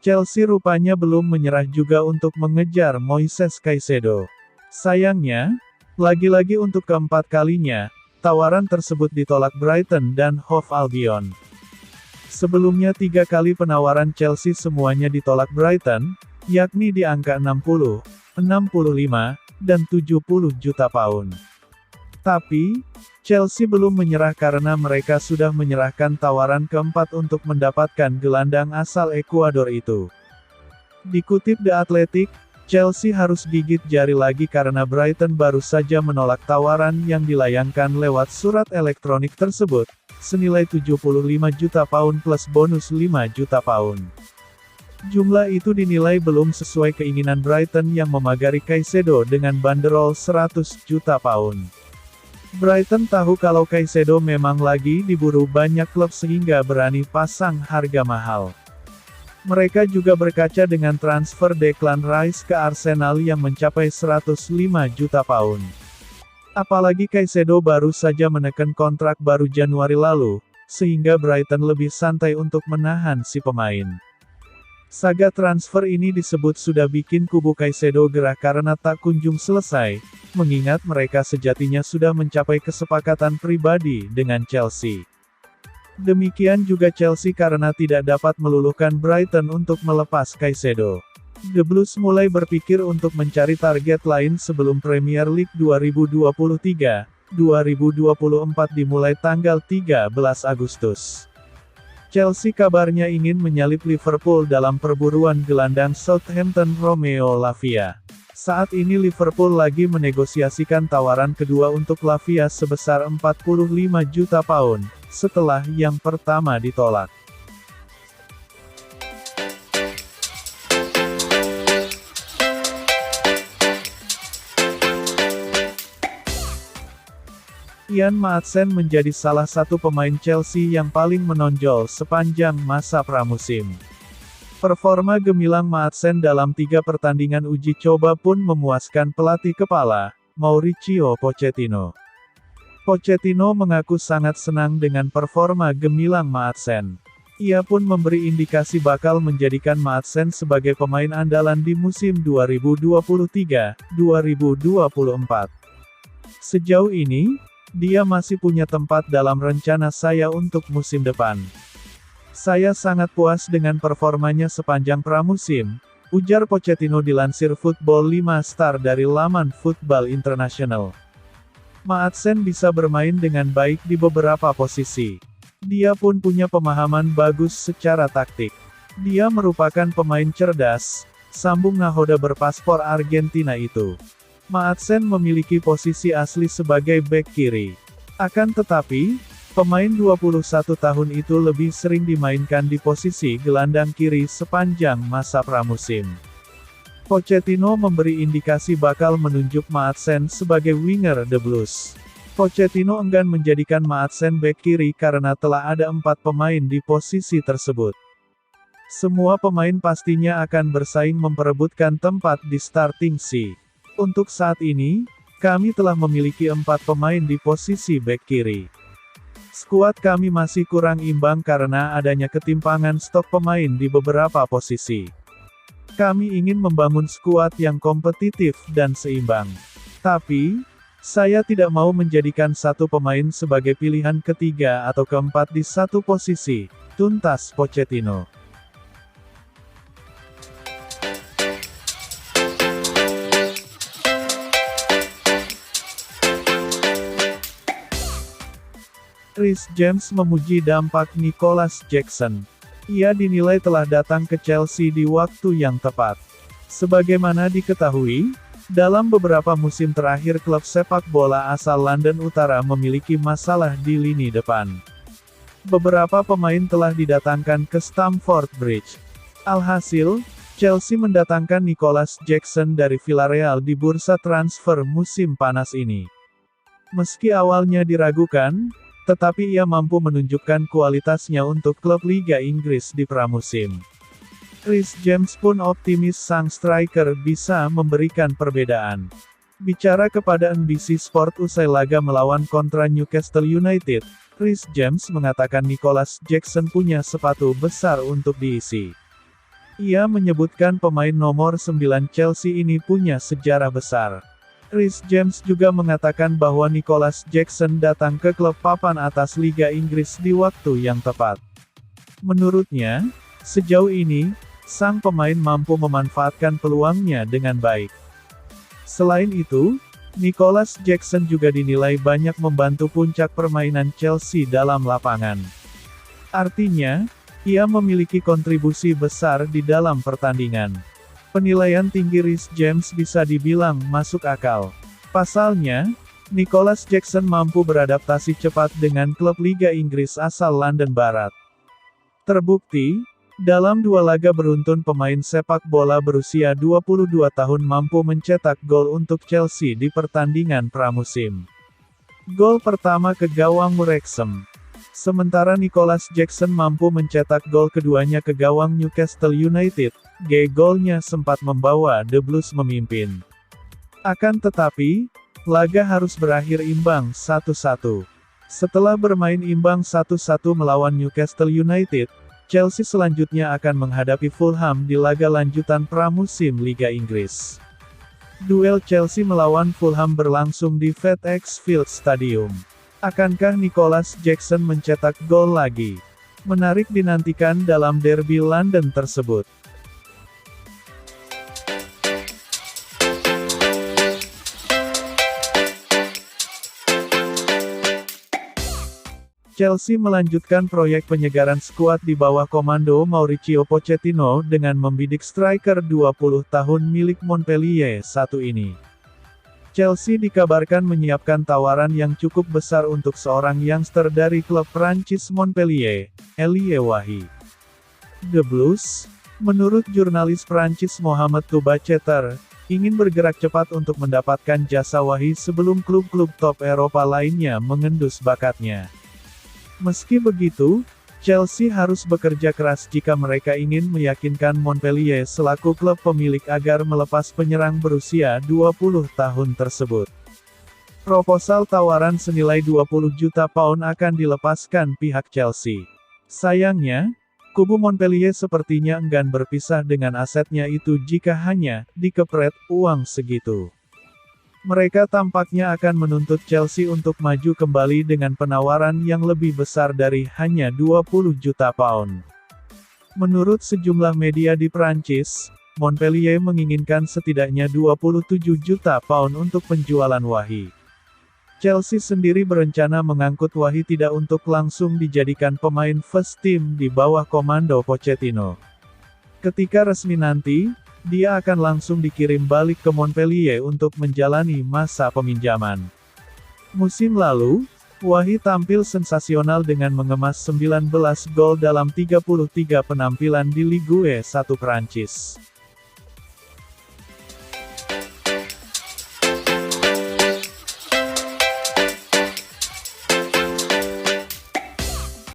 Chelsea rupanya belum menyerah juga untuk mengejar Moises Caicedo. Sayangnya, lagi-lagi untuk keempat kalinya, tawaran tersebut ditolak Brighton dan Hove Albion. Sebelumnya 3 kali penawaran Chelsea semuanya ditolak Brighton, yakni di angka 60, 65, dan 70 juta pound. Tapi, Chelsea belum menyerah karena mereka sudah menyerahkan tawaran keempat untuk mendapatkan gelandang asal Ekuador itu. Dikutip The Athletic, Chelsea harus gigit jari lagi karena Brighton baru saja menolak tawaran yang dilayangkan lewat surat elektronik tersebut, senilai 75 juta pound plus bonus 5 juta pound. Jumlah itu dinilai belum sesuai keinginan Brighton yang memagari Caicedo dengan banderol 100 juta pound. Brighton tahu kalau Caicedo memang lagi diburu banyak klub sehingga berani pasang harga mahal. Mereka juga berkaca dengan transfer Declan Rice ke Arsenal yang mencapai 105 juta pound. Apalagi Caicedo baru saja menekan kontrak baru Januari lalu, sehingga Brighton lebih santai untuk menahan si pemain. Saga transfer ini disebut sudah bikin kubu Caicedo gerah karena tak kunjung selesai, mengingat mereka sejatinya sudah mencapai kesepakatan pribadi dengan Chelsea. Demikian juga Chelsea karena tidak dapat meluluhkan Brighton untuk melepas Caicedo. The Blues mulai berpikir untuk mencari target lain sebelum Premier League 2023-2024 dimulai tanggal 13 Agustus. Chelsea kabarnya ingin menyalip Liverpool dalam perburuan gelandang Southampton Romeo Lavia. Saat ini Liverpool lagi menegosiasikan tawaran kedua untuk Lavia sebesar 45 juta pound, setelah yang pertama ditolak. Ian Maatsen menjadi salah satu pemain Chelsea yang paling menonjol sepanjang masa pramusim. Performa gemilang Maatsen dalam 3 pertandingan uji coba pun memuaskan pelatih kepala, Mauricio Pochettino. Pochettino mengaku sangat senang dengan performa gemilang Maatsen. Ia pun memberi indikasi bakal menjadikan Maatsen sebagai pemain andalan di musim 2023-2024. Sejauh ini, dia masih punya tempat dalam rencana saya untuk musim depan. Saya sangat puas dengan performanya sepanjang pramusim, ujar Pochettino dilansir Football 5 Star dari laman Football International. Maatsen bisa bermain dengan baik di beberapa posisi. Dia pun punya pemahaman bagus secara taktik. Dia merupakan pemain cerdas, sambung nahoda berpaspor Argentina itu. Maatsen memiliki posisi asli sebagai bek kiri. Akan tetapi, pemain 21 tahun itu lebih sering dimainkan di posisi gelandang kiri sepanjang masa pramusim. Pochettino memberi indikasi bakal menunjuk Maatsen sebagai winger The Blues. Pochettino enggan menjadikan Maatsen bek kiri karena telah ada 4 pemain di posisi tersebut. Semua pemain pastinya akan bersaing memperebutkan tempat di starting C. Untuk saat ini, kami telah memiliki 4 pemain di posisi bek kiri. Skuad kami masih kurang imbang karena adanya ketimpangan stok pemain di beberapa posisi. Kami ingin membangun skuad yang kompetitif dan seimbang. Tapi, saya tidak mau menjadikan satu pemain sebagai pilihan ketiga atau keempat di satu posisi, tuntas Pochettino. Reece James memuji dampak Nicolas Jackson. Ia dinilai telah datang ke Chelsea di waktu yang tepat. Sebagaimana diketahui, dalam beberapa musim terakhir klub sepak bola asal London Utara memiliki masalah di lini depan. Beberapa pemain telah didatangkan ke Stamford Bridge. Alhasil, Chelsea mendatangkan Nicolas Jackson dari Villarreal di bursa transfer musim panas ini. Meski awalnya diragukan, tetapi ia mampu menunjukkan kualitasnya untuk klub Liga Inggris di pramusim. Reece James pun optimis sang striker bisa memberikan perbedaan. Bicara kepada NBC Sport usai laga melawan kontra Newcastle United, Reece James mengatakan Nicolas Jackson punya sepatu besar untuk diisi. Ia menyebutkan pemain nomor 9 Chelsea ini punya sejarah besar. Reece James juga mengatakan bahwa Nicolas Jackson datang ke klub papan atas Liga Inggris di waktu yang tepat. Menurutnya, sejauh ini, sang pemain mampu memanfaatkan peluangnya dengan baik. Selain itu, Nicolas Jackson juga dinilai banyak membantu puncak permainan Chelsea dalam lapangan. Artinya, ia memiliki kontribusi besar di dalam pertandingan. Penilaian tinggi Reece James bisa dibilang masuk akal. Pasalnya, Nicolas Jackson mampu beradaptasi cepat dengan klub Liga Inggris asal London Barat. Terbukti, dalam 2 laga beruntun pemain sepak bola berusia 22 tahun mampu mencetak gol untuk Chelsea di pertandingan pramusim. Gol pertama ke gawang Wrexham. Sementara Nicolas Jackson mampu mencetak gol keduanya ke gawang Newcastle United. Golnya sempat membawa The Blues memimpin. Akan tetapi, laga harus berakhir imbang 1-1. Setelah bermain imbang 1-1 melawan Newcastle United, Chelsea selanjutnya akan menghadapi Fulham di laga lanjutan pramusim Liga Inggris. Duel Chelsea melawan Fulham berlangsung di FedEx Field Stadium. Akankah Nicolas Jackson mencetak gol lagi? Menarik dinantikan dalam derby London tersebut. Chelsea melanjutkan proyek penyegaran skuad di bawah komando Mauricio Pochettino dengan membidik striker 20 tahun milik Montpellier satu ini. Chelsea dikabarkan menyiapkan tawaran yang cukup besar untuk seorang youngster dari klub Prancis Montpellier, Elie Wahi. The Blues, menurut jurnalis Prancis Mohamed Touba-Chetter, ingin bergerak cepat untuk mendapatkan jasa Wahi sebelum klub-klub top Eropa lainnya mengendus bakatnya. Meski begitu, Chelsea harus bekerja keras jika mereka ingin meyakinkan Montpellier selaku klub pemilik agar melepas penyerang berusia 20 tahun tersebut. Proposal tawaran senilai 20 juta pound akan dilepaskan pihak Chelsea. Sayangnya, kubu Montpellier sepertinya enggan berpisah dengan asetnya itu jika hanya dikepret uang segitu. Mereka tampaknya akan menuntut Chelsea untuk maju kembali dengan penawaran yang lebih besar dari hanya 20 juta pound. Menurut sejumlah media di Prancis, Montpellier menginginkan setidaknya 27 juta pound untuk penjualan Wahi. Chelsea sendiri berencana mengangkut Wahi tidak untuk langsung dijadikan pemain first team di bawah komando Pochettino. Ketika resmi nanti, dia akan langsung dikirim balik ke Montpellier untuk menjalani masa peminjaman. Musim lalu, Wahi tampil sensasional dengan mengemas 19 gol dalam 33 penampilan di Ligue 1 Prancis.